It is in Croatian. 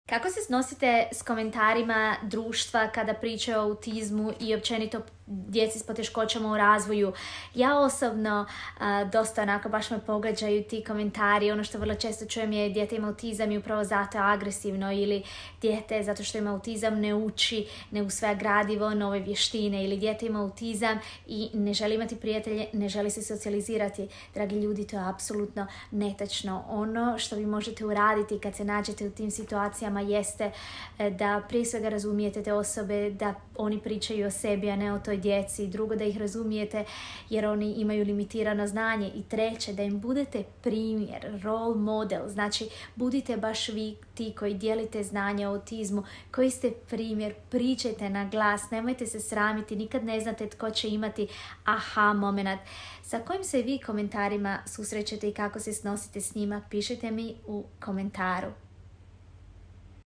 Kako se snosite s komentarima društva kada pričaju o autizmu i općenito djeci s poteškoćama u razvoju? Ja osobno dosta onako baš me pogađaju ti komentari. Ono što vrlo često čujem je dijete ima autizam i upravo zato je agresivno, ili dijete zato što ima autizam ne uči, ne usvaja gradivo, nove vještine, ili dijete ima autizam i ne želi imati prijatelje, ne želi se socijalizirati. Dragi ljudi, to je apsolutno netačno. Ono što vi možete uraditi kad se nađete u tim situacijama jeste da prije svega razumijete te osobe, da oni pričaju o sebi, a ne o toj djeci. Drugo, da ih razumijete jer oni imaju limitirano znanje. I treće, da im budete primjer, role model. Znači, budite baš vi ti koji dijelite znanje o autizmu, koji ste primjer, pričajte na glas, nemojte se sramiti, nikad ne znate tko će imati aha moment. Sa kojim se vi komentarima susrećete i kako se snosite s njima, pišite mi u komentaru.